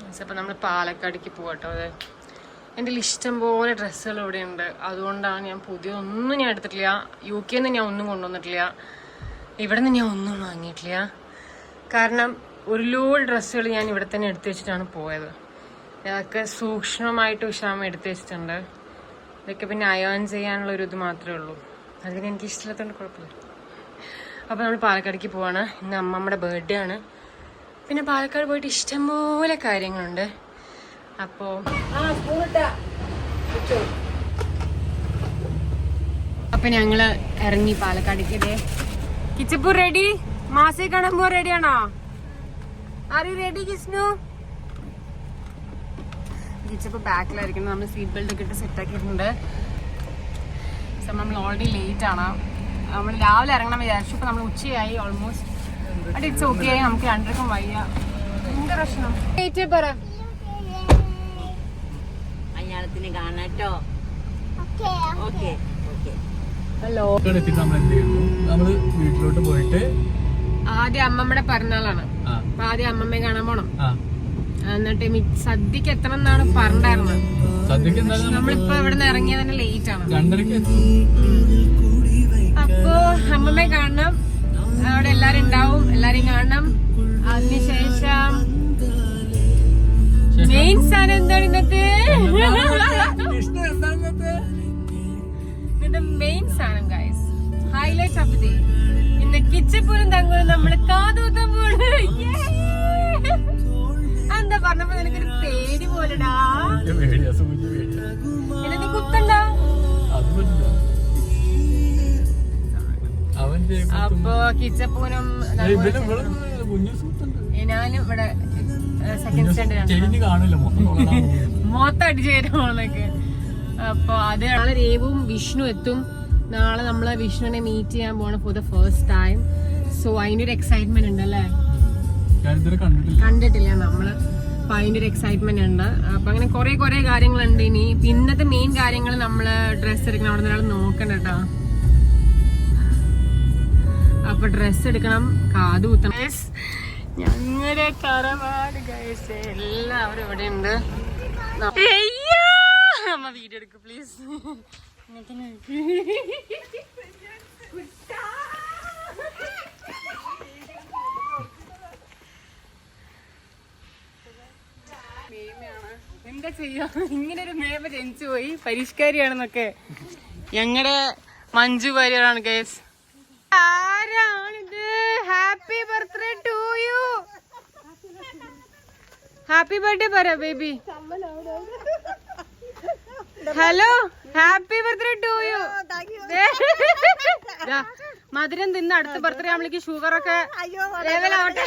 അപ്പോൾ നമ്മൾ പാലക്കാടേക്ക് പോകട്ടോ. അതെ, എൻ്റെ ഇഷ്ടംപോലെ ഡ്രസ്സുകൾ ഇവിടെ ഉണ്ട്. അതുകൊണ്ടാണ് ഞാൻ പുതിയൊന്നും ഞാൻ എടുത്തിട്ടില്ല. UK നിന്ന് ഞാൻ ഒന്നും കൊണ്ടുവന്നിട്ടില്ല, ഇവിടെ നിന്ന് ഞാൻ ഒന്നും വാങ്ങിയിട്ടില്ല. കാരണം ഒരു ലോഡ് ഡ്രസ്സുകൾ ഞാൻ ഇവിടെ തന്നെ എടുത്തു വെച്ചിട്ടാണ് പോയത്. ഇതൊക്കെ സൂക്ഷ്മമായിട്ട് ഉഷാമ എടുത്തു വെച്ചിട്ടുണ്ട്. ഇതൊക്കെ പിന്നെ അയേൺ ചെയ്യാനുള്ള ഒരു ഇത് മാത്രമേ ഉള്ളൂ. അതിന് എനിക്ക് ഇഷ്ടമില്ലാത്തതുകൊണ്ട് കുഴപ്പമില്ല. അപ്പോൾ നമ്മൾ പാലക്കാടേക്ക് പോവാണ്. ഇന്ന് അമ്മമ്മയുടെ ബർത്ത്ഡേ ആണ്. പിന്നെ പാലക്കാട് പോയിട്ട് ഇഷ്ടംപോലെ കാര്യങ്ങളുണ്ട്. അപ്പോൾ ഞങ്ങൾ ഇറങ്ങി പാലക്കാടേക്ക്. കിച്ചപ്പൂർ റെഡി? മാസി കാണാൻ പോവാൻ റെഡിയാണോ? ആർ യു റെഡി കിസ്നു? കിച്ചപ്പോ ബാക്കിലായിരിക്കണം. നമ്മൾ സീറ്റ് ബെൽറ്റ് ഒക്കെ ഇട്ട് സെറ്റ് ആക്കിയിട്ടുണ്ട്. നമ്മൾ ഓൾറെഡി ലേറ്റ് ആണ്. നമ്മൾ രാവിലെ ഇറങ്ങണം വിചാരിച്ചു. ഇപ്പൊ നമ്മൾ ഉച്ചയായി ഓൾമോസ്റ്റ്. But it's okay. നമുക്ക് രണ്ടരക്കും വയ്യ. എന്ത് പ്രശ്നം? പറ മലയാളത്തിന് കാണാട്ടോ. ഹലോ. നമ്മള് വീട്ടിലോട്ട് പോയിട്ട് ആദ്യം അമ്മമ്മയുടെ പിറന്നാളാണ്. അപ്പൊ ആദ്യം അമ്മമ്മയെ കാണാൻ പോണം. എന്നിട്ട് സദ്യക്ക് എത്തണം എന്നാണ് പറഞ്ഞിരുന്നത്. നമ്മളിപ്പോ ഇവിടെ നിന്ന് ഇറങ്ങിയത് തന്നെ ലേറ്റ് ആണ്. അപ്പൊ അമ്മമ്മയെ കാണണം. അവിടെ എല്ലാരും ഉണ്ടാവും. എല്ലാരെയും കാണണം. അതിനുശേഷം മെയിൻ സാധനം എന്താണ് ഇന്നത്തെ മെയിൻ സാധനം guys, highlight of the day. ഇന്ന് കിച്ചപ്പൂരും തങ്ങളും നമ്മള് കാതൂത്താൻ പോണ്. എന്താ പറഞ്ഞപ്പോ നിനക്കൊരു പേടി പോലെടാ. പിന്നെ നീ കുത്തണ്ട. അപ്പൊ കിച്ചപ്പൂനും ഞാനും ഇവിടെ സെക്കൻഡ് സ്റ്റാൻഡേർഡ് മൊത്തം അടിച്ചു കയറുമ്പോഴൊക്കെ. അപ്പൊ അത് നാളെ രേവും വിഷ്ണു എത്തും. നാളെ നമ്മള് വിഷ്ണുവിനെ മീറ്റ് ചെയ്യാൻ പോണ for the first time. So അതിന്റെ ഒരു എക്സൈറ്റ്മെന്റ് ഉണ്ട് അല്ലേ? കണ്ടിട്ടില്ല നമ്മള്. അപ്പൊ അതിന്റെ ഒരു എക്സൈറ്റ്മെന്റ് ഉണ്ട്. അപ്പൊ അങ്ങനെ കുറെ കാര്യങ്ങളുണ്ട്. ഇനി ഇന്നത്തെ മെയിൻ കാര്യങ്ങൾ നമ്മള് ഡ്രസ്സ് എടുക്കണം. അവിടെ ഒരാൾ നോക്കണം കേട്ടോ. അപ്പൊ ഡ്രസ്സ് എടുക്കണം, കാത് കുത്തണം. ഞങ്ങളുടെ തറവാട് ഗൈസ് എല്ലാവരും ഇവിടെ ഉണ്ട്. അമ്മ വീഡിയോ എടുക്ക് പ്ലീസ്. എന്താ ചെയ്യാ, ഇങ്ങനെ ഒരു മേമ ജനിച്ചു പോയി. പരിഷ്കാരിയാണെന്നൊക്കെ. ഞങ്ങളുടെ മഞ്ജു വാര്യറാണ് ഗൈസ്. ആരാണിത്? Happy birthday to you. Happy birthday പറ baby. Hello, happy birthday to you. മധുരം തിന്ന് അടുത്ത ബർത്ത്ഡേ ആവുമ്പോഴേക്ക് ഷുഗർ ഒക്കെ ലെവലാവട്ടെ.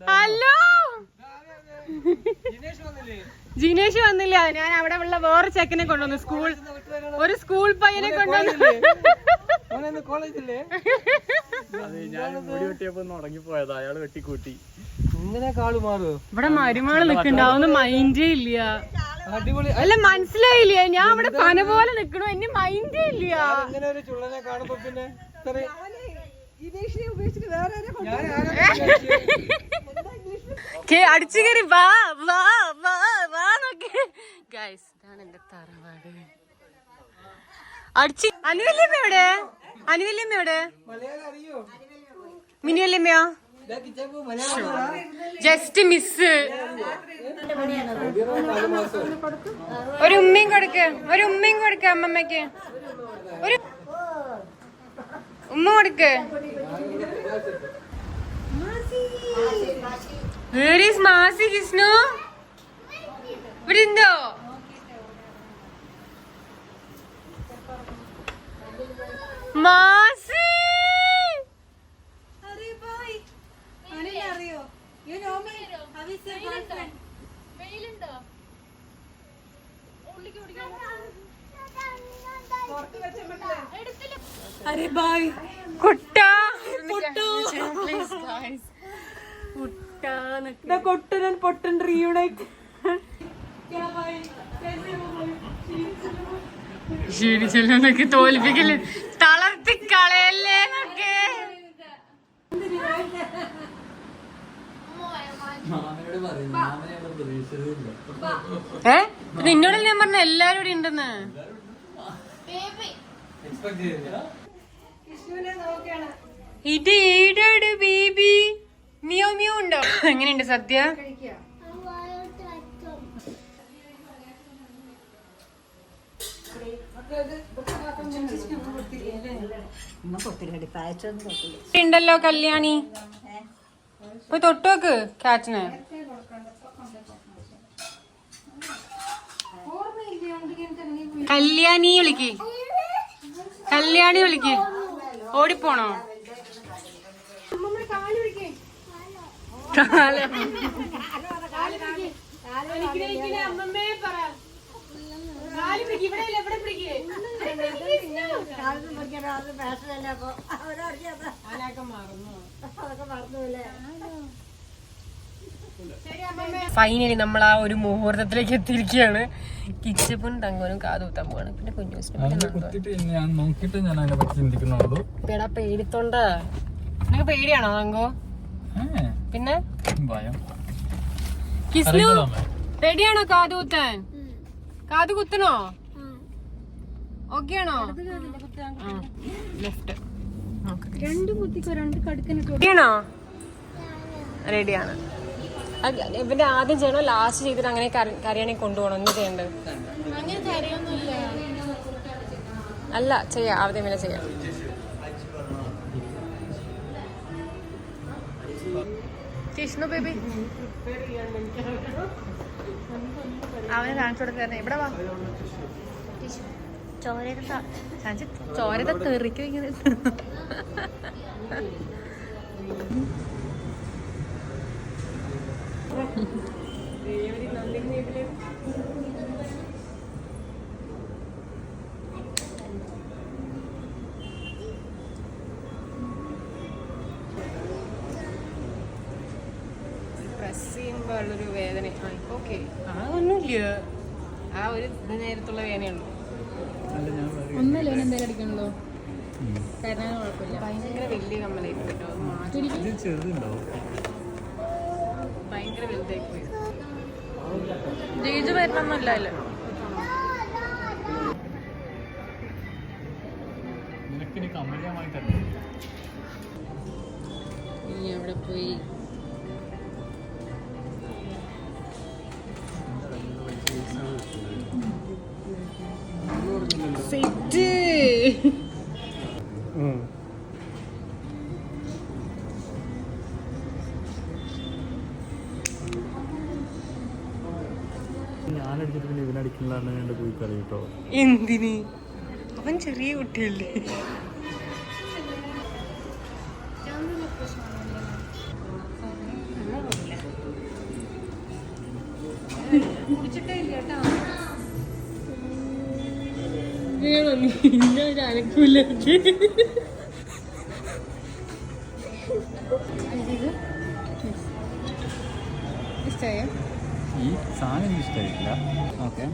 ഹലോ, ജിനേഷ് വന്നില്ല. ഞാൻ അവിടെ ഉള്ള വേറെ ചെക്കനെ കൊണ്ടുവന്നു. ഒരു സ്കൂൾ പയ്യനെ കൊണ്ടുവന്നു. ഇവിടെ മരുമകള് നിക്കണ്ടാവുന്ന മൈൻഡേ ഇല്ല. അല്ല മനസ്സിലായില്ല. ഞാൻ ഇവിടെ പന പോലെ നിക്കണു. എന്നെ മൈൻഡേ ഇല്ല. അടിച്ചു കയറി വാ വാ വാ വാ നോക്കെ ഗൈസ്. ഇതാണ് എന്റെ തറവാട്. അടിച്ച് അനുവല്യമ്മ എവിടെ? അനുവല്യമ്മ എവിടെ? മിനിവല്യമ്മയോ? Just miss. ഒരു ഉമ്മയും കൊടുക്ക്. അമ്മമ്മക്ക് ഒരു ഉമ്മ കൊടുക്ക്. Where is Masi കിസ്നു? ഇവിടെ ഉണ്ടോ? മാസി अरे बाय कुट्टा കൊട്ടൻ പൊട്ടൻ റീയൂണൈറ്റ്. ക്ഷീണിച്ചെല്ലൊക്കെ തോൽപ്പിക്കല്, തളർത്തി കളയല്ലേ എന്നൊക്കെ. നിന്നോടല്ലേ ഞാൻ പറഞ്ഞ എല്ലാരും ഇവിടെ ഉണ്ടെന്ന്. ഇത് ഈടാട് ബേബി മിയോ മിയോ ഉണ്ടോ? എങ്ങനെയുണ്ട് സദ്യ? ഉണ്ടല്ലോ കല്യാണി, പോയി തൊട്ടോക്ക് കാറ്റിന്. കല്യാണി വിളിക്ക്, കല്യാണി വിളിക്ക്. ഓടിപ്പോണോ? ഫൈനലി നമ്മൾ ആ ഒരു മുഹൂർത്തത്തിലേക്ക് എത്തിയിരിക്കുകയാണ്. കിച്ചപ്പും തങ്കോനും കാതുകുത്താൻ പോവാണ്. പിന്നെ കുഞ്ഞുപേടാ പേടിത്തോണ്ട. നിനക്ക് പേടിയാണോ തങ്കോ? പിന്നെ കിസ്നു പേടിയാണോ കാതുകുത്താൻ? കാത് കുത്തണോ? ഓക്കെ ആണോ? ലെഫ്റ്റ് റെഡിയാണോ? റെഡിയാണ്. ഇവന്റെ ആദ്യം ചെയ്യണോ ലാസ്റ്റ് ചെയ്തിട്ട് അങ്ങനെ കരയാണെങ്കിൽ കൊണ്ടുപോകണം? ഒന്നും ചെയ്യണ്ടത് അല്ല, ചെയ്യാം. ആദ്യം വരെ ചെയ്യാം. കിഷ്ണു ബേബി അവനെ കാണിച്ചു കൊടുക്കാൻ. ഇവിടെ വാ. ചോരത തെറിക്കും ഇങ്ങനെ. പ്രസ് ചെയ്യുമ്പോ ഉള്ളൊരു വേദന. ഓക്കെ, അതൊന്നുമില്ല. ആ ഒരു നേരത്തുള്ള വേദനയുള്ളൂ. ഒന്നല്ല എന്തായാലും അടിക്കണല്ലോ. തരാൻ കുഴപ്പമില്ല. ഭയങ്കര വലിയ കമ്മലായിട്ട് കേട്ടോ. ഭയങ്കര വലുതായി പോയി. ജയിച്ച് വരണമൊന്നുമില്ല അല്ലേ? നീ എവിടെ പോയി? സെറ്റ്. ഞാനടിച്ചിട്ട് പിന്നെ ഇവനടിക്കുന്നതാണ് എന്റെ പോയി കറി കേട്ടോ. എന്തിന്? അവൻ ചെറിയ കുട്ടിയല്ലേ. കുടിച്ചിട്ടേ ഇല്ല കേട്ടോ. അനക്കൂല. ഇഷ്ടമായ ഈ സാധനം എനിക്ക് ഇഷ്ടമായിട്ടില്ല. ഓക്കെ,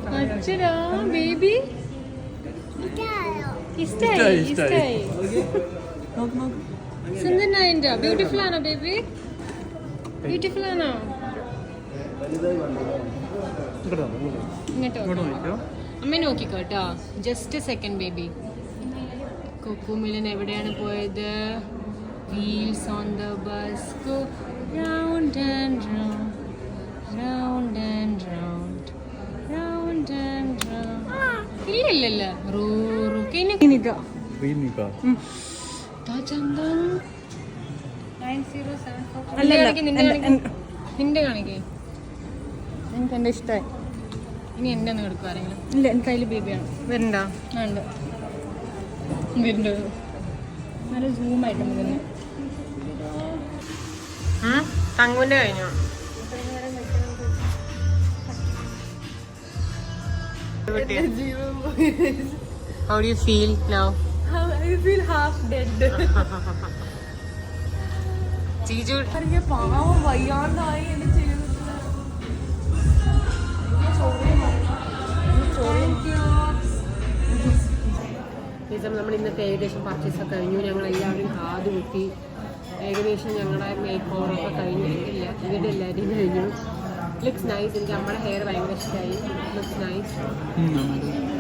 അച്ഛനെ അച്ഛനാ ബേബി ഇഷ്ടായി. ഇഷ്ടായി. സുന്ദരനായിട്ടോ? ബ്യൂട്ടിഫുൾ ആണോ ബേബി? ബ്യൂട്ടിഫുൾ ആണോ? ഇങ്ങോട്ടോ അമ്മ നോക്കിക്കോ കേട്ടോ. Just second baby. കൊക്കുമിലൻ എവിടെയാണ് പോയത്? Wheels on the bus go round and round, round and round, round and round. ഇല്ല റോ റോ കഴിഞ്ഞിട്ടോ. നിന്റെ കാണിക്കേ. എനിക്ക് എന്റെ ഇഷ്ടമായി. ഇനി എന്റെ ഒന്നും എടുക്കും ആരെങ്കിലും? ഇല്ല, എനിക്ക് അതിൽ ബേബിയാണ്. വരണ്ട? ഉണ്ട്, വരുന്നുണ്ട്. നല്ല സൂമായിട്ട് തന്നെ. തങ്കുവിന്റെ കഴിഞ്ഞു. How do you feel now? I feel half dead. ചീജു പാവം വയ്യാണ്ടായി എന്നെ ചെയ്തു. നമ്മൾ ഇന്നത്തെ ഏകദേശം പർച്ചേസൊക്കെ കഴിഞ്ഞു. ഞങ്ങളെല്ലാവരും കാത് കുത്തി ഏകദേശം ഞങ്ങളുടെ മേക്ക് ഓവറൊക്കെ കഴിഞ്ഞു. ഇല്ല ഇവരുടെ എല്ലാവരും കഴിഞ്ഞു. Looks nice. എനിക്ക് നമ്മുടെ ഹെയർ ഭയങ്കര ഇഷ്ടമായി. Looks nice.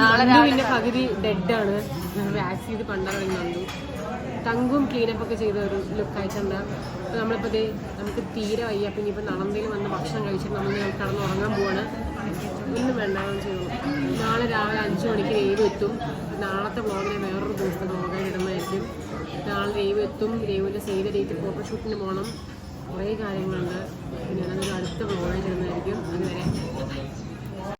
നാളെ പിന്നെ പകുതി ഡെഡാണ്. വാക്സ് ചെയ്ത് പണ്ടാണ് കണ്ടു. തങ്കും ക്ലീനപ്പ് ഒക്കെ ചെയ്ത ഒരു ലുക്കായിട്ടുണ്ട്. അപ്പോൾ നമ്മളിപ്പോൾ നമുക്ക് തീരെ വയ്യ. പിന്നെ ഇപ്പോൾ നടന്നതിൽ വന്ന് ഭക്ഷണം കഴിച്ചിട്ട് നമ്മൾ കിടന്ന് ഉറങ്ങാൻ പോവാണ്. ഒന്നും വേണ്ടാന്ന് ചെയ്തു. നാളെ രാവിലെ 5 മണിക്ക് രേവ് എത്തും. നാളത്തെ വ്ളോഗിനെ വേറൊരു ദിവസത്തെ വ്ളോഗായിട്ട് ഇടുന്നതായിരിക്കും. നാളെ രേവ് എത്തും. രേവിൻ്റെ സേവ് ദ ഡേറ്റ് ഫോട്ടോഷൂട്ടിന് പോകണം. കുറേ കാര്യങ്ങളുണ്ട്. പിന്നെ ഞാനതൊരു അടുത്ത വ്ളോഗായിട്ട് ഇടുന്നതായിരിക്കും. അതുവരെ